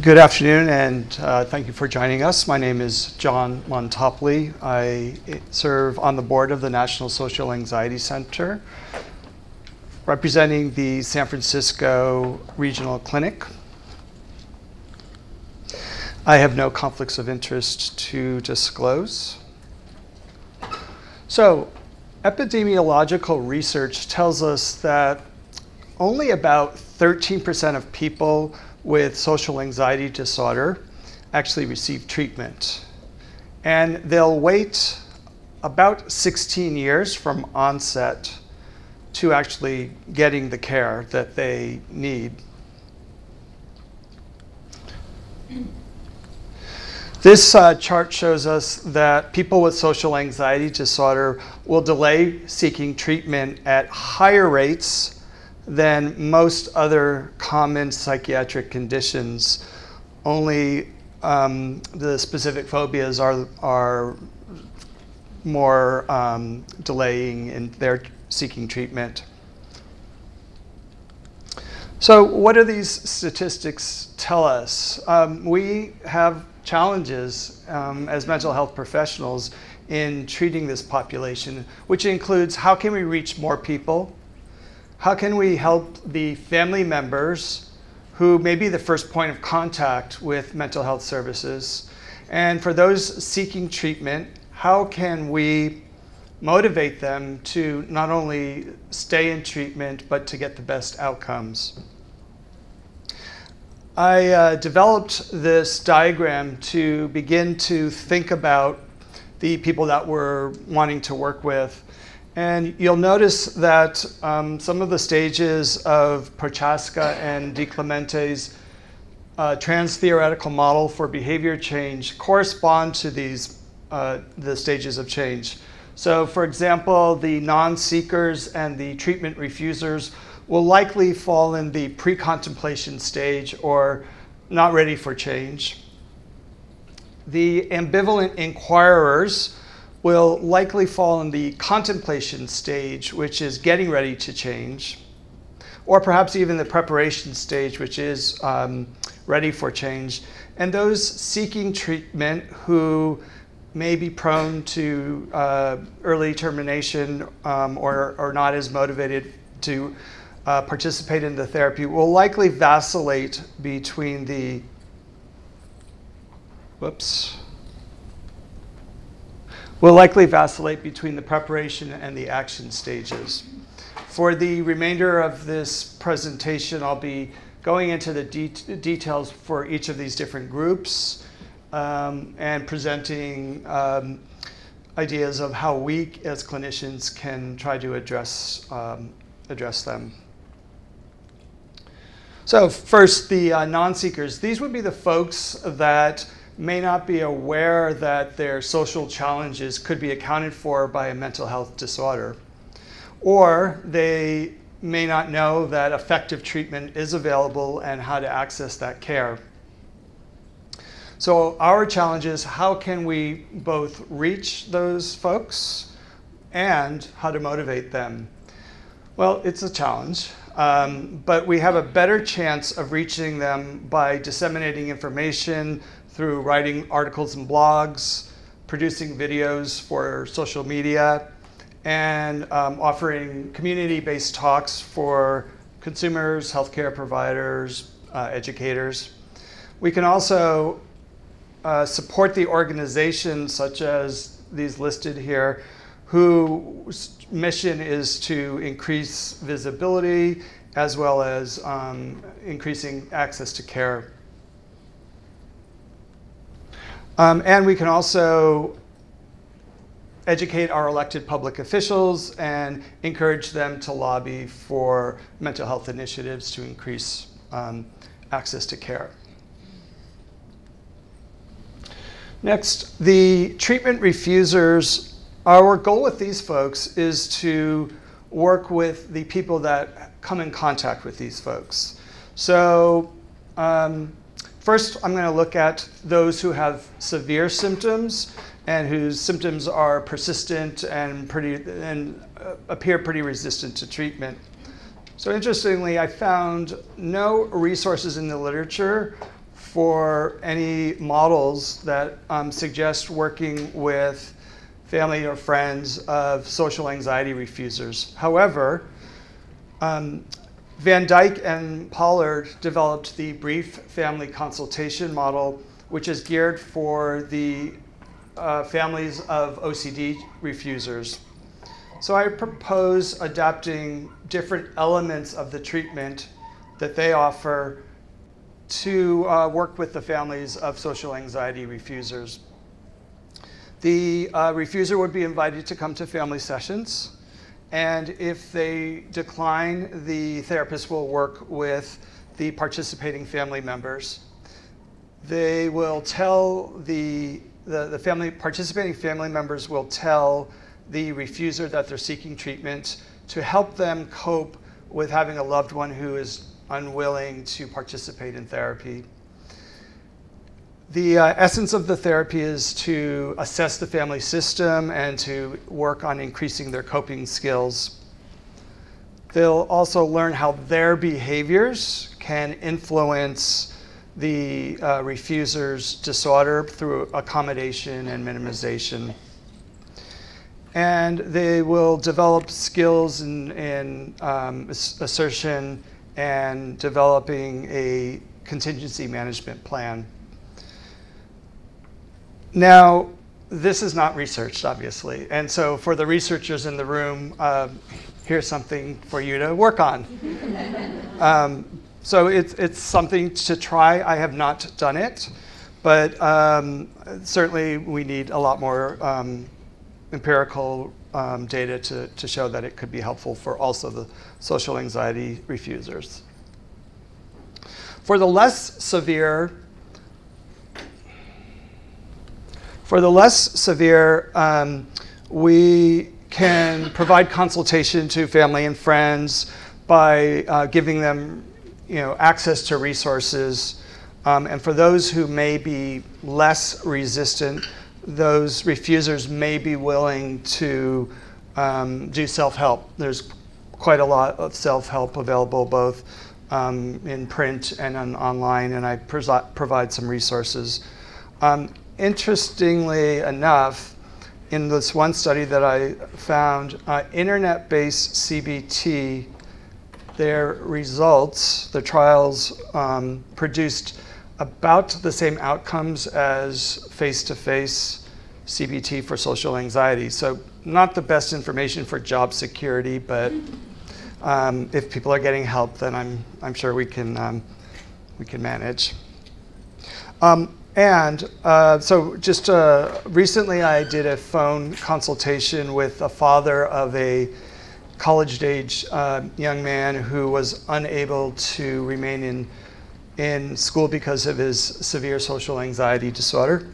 Good afternoon, and thank you for joining us. My name is John Montopoli. I serve on the board of the National Social Anxiety Center, representing the San Francisco Regional Clinic. I have no conflicts of interest to disclose. So, epidemiological research tells us that only about 13% of people with social anxiety disorder actually receive treatment. And they'll wait about 16 years from onset to actually getting the care that they need. This chart shows us that people with social anxiety disorder will delay seeking treatment at higher rates than most other common psychiatric conditions. Only the specific phobias are more delaying in their seeking treatment. So what do these statistics tell us? We have challenges as mental health professionals in treating this population, which includes how can we reach more people? How can we help the family members who may be the first point of contact with mental health services? And for those seeking treatment, how can we motivate them to not only stay in treatment, but to get the best outcomes? I developed this diagram to begin to think about the people that we're wanting to work with. And you'll notice that some of the stages of Prochaska and DiClemente's trans-theoretical model for behavior change correspond to these the stages of change. So for example, the non-seekers and the treatment refusers will likely fall in the pre-contemplation stage or not ready for change. The ambivalent inquirers will likely fall in the contemplation stage, which is getting ready to change, or perhaps even the preparation stage, which is ready for change. And those seeking treatment who may be prone to early termination or not as motivated to participate in the therapy will likely vacillate between the, preparation and the action stages. For the remainder of this presentation, I'll be going into the details for each of these different groups and presenting ideas of how we as clinicians can try to address them. So first, the non-seekers. These would be the folks that may not be aware that their social challenges could be accounted for by a mental health disorder. Or they may not know that effective treatment is available and how to access that care. So our challenge is how can we both reach those folks and how to motivate them? Well, it's a challenge, but we have a better chance of reaching them by disseminating information through writing articles and blogs, producing videos for social media, and offering community-based talks for consumers, healthcare providers, educators. We can also support the organizations such as these listed here, whose mission is to increase visibility as well as increasing access to care. And we can also educate our elected public officials and encourage them to lobby for mental health initiatives to increase access to care. Next, the treatment refusers. Our goal with these folks is to work with the people that come in contact with these folks. So first, I'm going to look at those who have severe symptoms and whose symptoms are persistent and appear pretty resistant to treatment. So interestingly, I found no resources in the literature for any models that suggest working with family or friends of social anxiety refusers. However, Van Dyke and Pollard developed the brief family consultation model, which is geared for the families of OCD refusers. So I propose adapting different elements of the treatment that they offer to work with the families of social anxiety refusers. The refuser would be invited to come to family sessions, and if they decline, the therapist will work with the participating family members. They will tell the participating family members will tell the refuser that they're seeking treatment to help them cope with having a loved one who is unwilling to participate in therapy. The essence of the therapy is to assess the family system and to work on increasing their coping skills. They'll also learn how their behaviors can influence the refuser's disorder through accommodation and minimization. And they will develop skills in assertion and developing a contingency management plan. Now, this is not researched, obviously, and so for the researchers in the room, here's something for you to work on. So it's something to try. I have not done it, but certainly we need a lot more empirical data to show that it could be helpful for also the social anxiety refusers. For the less severe, we can provide consultation to family and friends by giving them, access to resources. And for those who may be less resistant, those refusers may be willing to do self-help. There's quite a lot of self-help available both in print and online, and I provide some resources. Interestingly enough, in this one study that I found, internet-based CBT, their results, the trials produced about the same outcomes as face-to-face CBT for social anxiety. So not the best information for job security, but if people are getting help, then I'm sure we can manage. So just recently I did a phone consultation with a father of a college-age young man who was unable to remain in school because of his severe social anxiety disorder.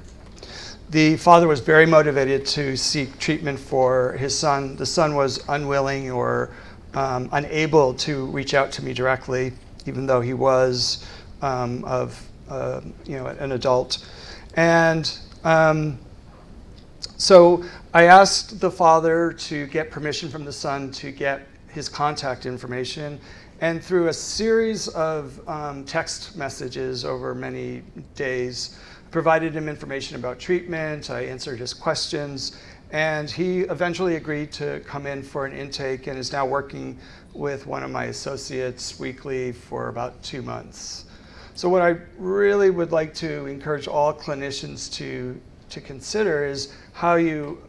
The father was very motivated to seek treatment for his son. The son was unwilling or unable to reach out to me directly, even though he was an adult. And so I asked the father to get permission from the son to get his contact information. And through a series of text messages over many days, provided him information about treatment, I answered his questions, and he eventually agreed to come in for an intake and is now working with one of my associates weekly for about 2 months. So what I really would like to encourage all clinicians to consider is how you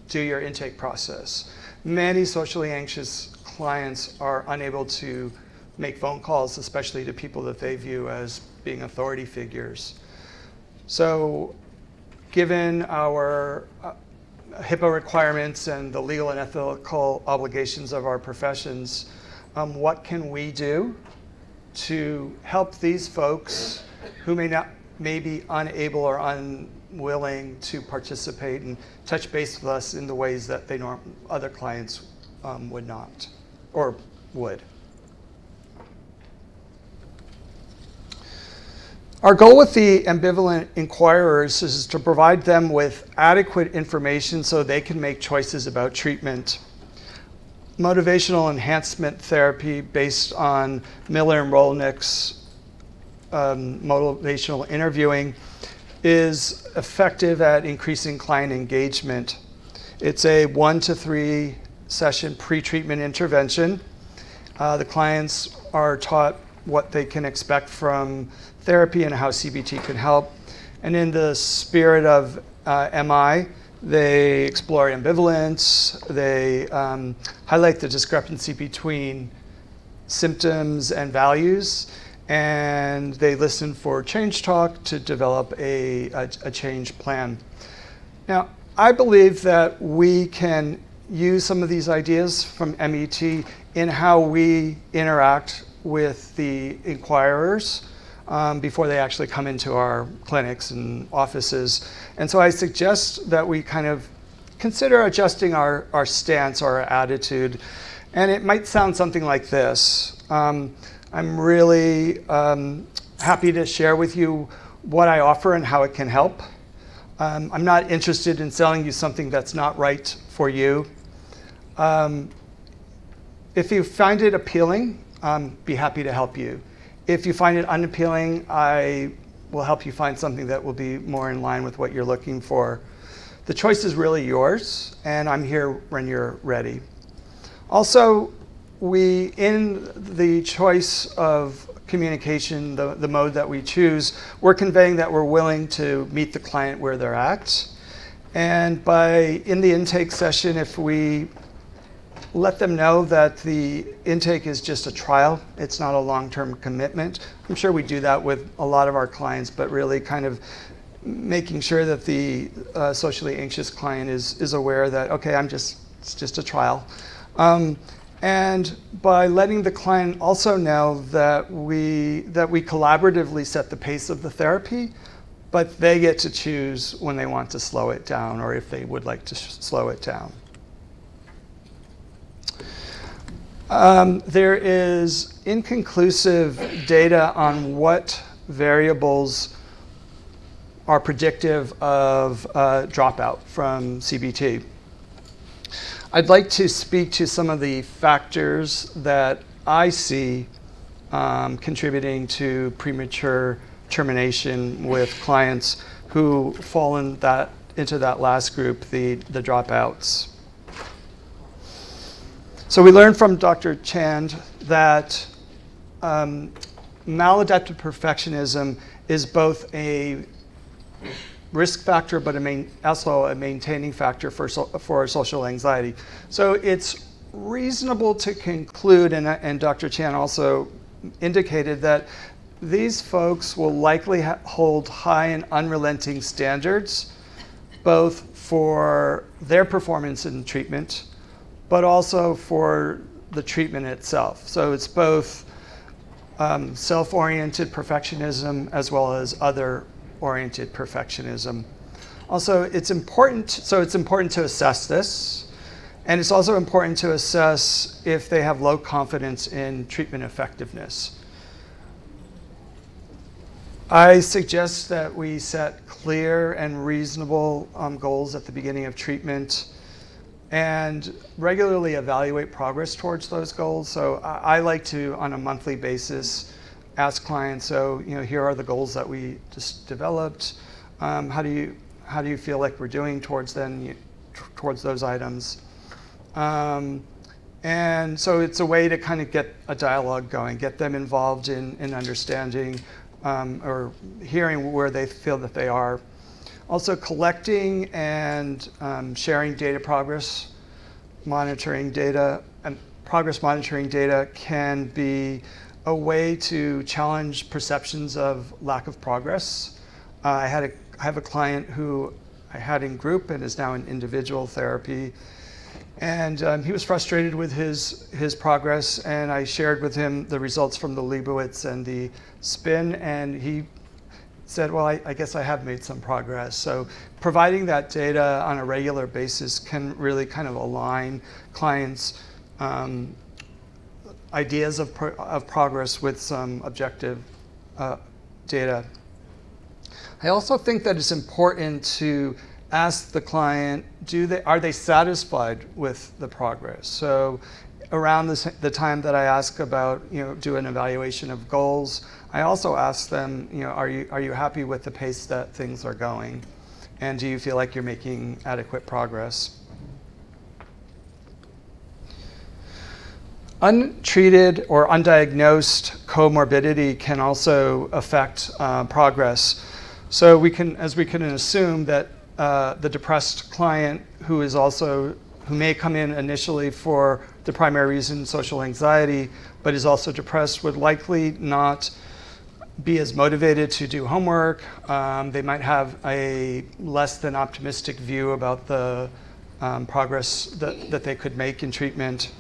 do your intake process. Many socially anxious clients are unable to make phone calls, especially to people that they view as being authority figures. So given our HIPAA requirements and the legal and ethical obligations of our professions, what can we do to help these folks who may be unable or unwilling to participate and touch base with us in the ways that other clients would not or would. Our goal with the ambivalent inquirers is to provide them with adequate information so they can make choices about treatment. Motivational enhancement therapy based on Miller and Rolnick's motivational interviewing is effective at increasing client engagement. It's a 1 to 3 session pre-treatment intervention. The clients are taught what they can expect from therapy and how CBT can help. And in the spirit of MI, they explore ambivalence, they highlight the discrepancy between symptoms and values, and they listen for change talk to develop a change plan. Now, I believe that we can use some of these ideas from MET in how we interact with the inquirers before they actually come into our clinics and offices. And so I suggest that we kind of consider adjusting our stance or our attitude. And it might sound something like this. I'm really happy to share with you what I offer and how it can help. I'm not interested in selling you something that's not right for you. If you find it appealing, be happy to help you. If you find it unappealing, I will help you find something that will be more in line with what you're looking for. The choice is really yours, and I'm here when you're ready. Also, in the choice of communication, the mode that we choose, we're conveying that we're willing to meet the client where they're at. And in the intake session, if we let them know that the intake is just a trial, it's not a long-term commitment. I'm sure we do that with a lot of our clients, but really kind of making sure that the socially anxious client is aware that, okay, it's just a trial. And by letting the client also know that we collaboratively set the pace of the therapy, but they get to choose when they want to slow it down or if they would like to slow it down. There is inconclusive data on what variables are predictive of dropout from CBT. I'd like to speak to some of the factors that I see contributing to premature termination with clients who fall into that last group, the dropouts. So we learned from Dr. Chand that maladaptive perfectionism is both a risk factor, but also a maintaining factor for social anxiety. So it's reasonable to conclude, and Dr. Chan also indicated, that these folks will likely hold high and unrelenting standards, both for their performance in treatment, but also for the treatment itself. So it's both self-oriented perfectionism as well as other-oriented perfectionism. Also, it's important to assess this, and it's also important to assess if they have low confidence in treatment effectiveness. I suggest that we set clear and reasonable goals at the beginning of treatment and regularly evaluate progress towards those goals. So I like to, on a monthly basis, ask clients, so here are the goals that we just developed. How do you feel like we're doing towards those items? And so it's a way to kind of get a dialogue going, get them involved in understanding or hearing where they feel that they are. Also collecting and sharing data progress monitoring data, and progress monitoring data can be a way to challenge perceptions of lack of progress. I have a client who I had in group and is now in individual therapy, and he was frustrated with his progress, and I shared with him the results from the Leibowitz and the SPIN, and he said, well, I guess I have made some progress. So providing that data on a regular basis can really kind of align clients' ideas of progress with some objective data. I also think that it's important to ask the client, are they satisfied with the progress? So around the time that I ask about, do an evaluation of goals, I also ask them, are you happy with the pace that things are going? And do you feel like you're making adequate progress? Untreated or undiagnosed comorbidity can also affect progress. So we can assume that the depressed client who may come in initially for the primary reason, social anxiety, but is also depressed, would likely not be as motivated to do homework. They might have a less than optimistic view about the progress that they could make in treatment.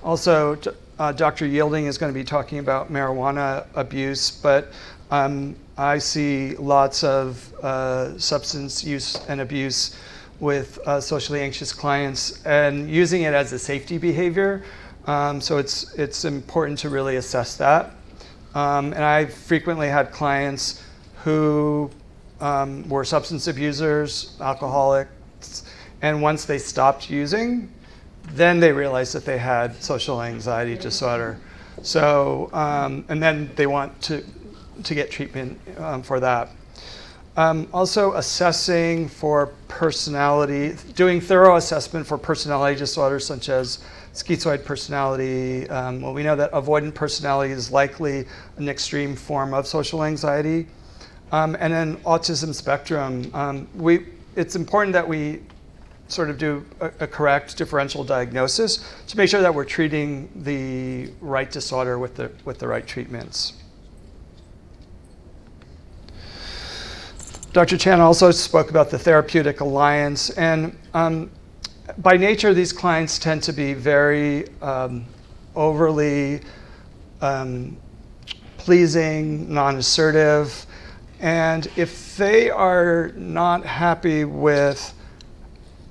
Also, Dr. Yielding is going to be talking about marijuana abuse, but I see lots of substance use and abuse with socially anxious clients and using it as a safety behavior. So it's important to really assess that. And I've frequently had clients who were substance abusers, alcoholics, and once they stopped using, then they realized that they had social anxiety disorder. So, and then they want to get treatment for that. Also assessing for personality, doing thorough assessment for personality disorders such as schizoid personality. Well, we know that avoidant personality is likely an extreme form of social anxiety. And then autism spectrum. It's important that we sort of do a correct differential diagnosis to make sure that we're treating the right disorder with the right treatments. Dr. Chan also spoke about the Therapeutic Alliance, and by nature, these clients tend to be very overly pleasing, non-assertive, and if they are not happy with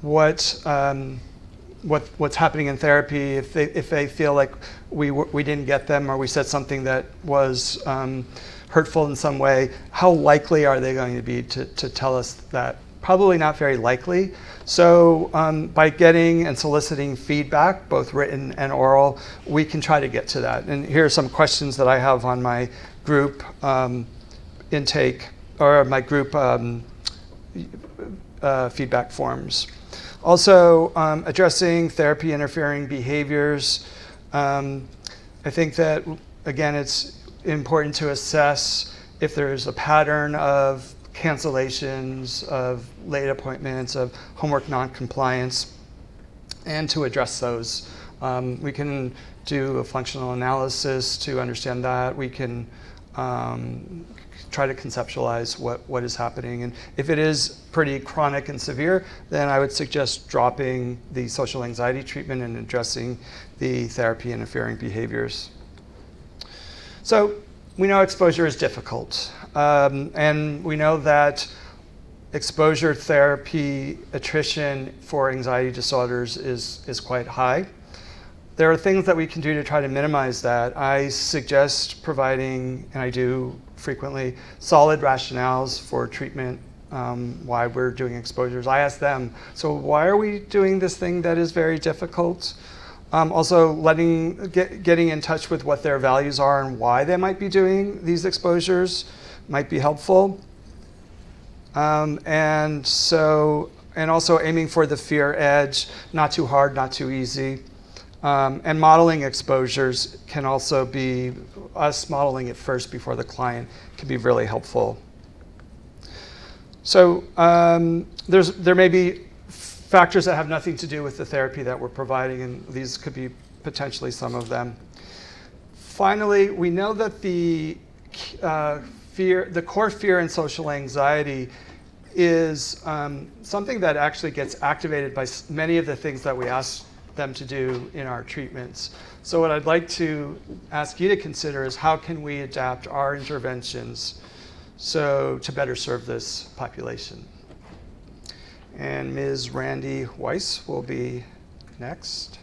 what's happening in therapy, if they feel like we didn't get them or we said something that was hurtful in some way, how likely are they going to be to tell us that? Probably not very likely. So by getting and soliciting feedback, both written and oral, we can try to get to that. And here are some questions that I have on my group intake, or my group feedback forms. Also, addressing therapy interfering behaviors. I think that, again, it's important to assess if there's a pattern of cancellations, of late appointments, of homework non-compliance, and to address those. We can do a functional analysis to understand that. We can try to conceptualize what is happening. And if it is pretty chronic and severe, then I would suggest dropping the social anxiety treatment and addressing the therapy interfering behaviors. So we know exposure is difficult. And we know that exposure therapy attrition for anxiety disorders is quite high. There are things that we can do to try to minimize that. I suggest providing, and I do frequently, solid rationales for treatment, why we're doing exposures. I ask them, so why are we doing this thing that is very difficult? Also getting in touch with what their values are and why they might be doing these exposures might be helpful. And also aiming for the fear edge, not too hard, not too easy. And modeling exposures can also be, us modeling it first before the client can be really helpful. So there may be factors that have nothing to do with the therapy that we're providing, and these could be potentially some of them. Finally, we know that the core fear in social anxiety is something that actually gets activated by many of the things that we ask them to do in our treatments. So what I'd like to ask you to consider is how can we adapt our interventions to better serve this population. And Ms. Randy Weiss will be next.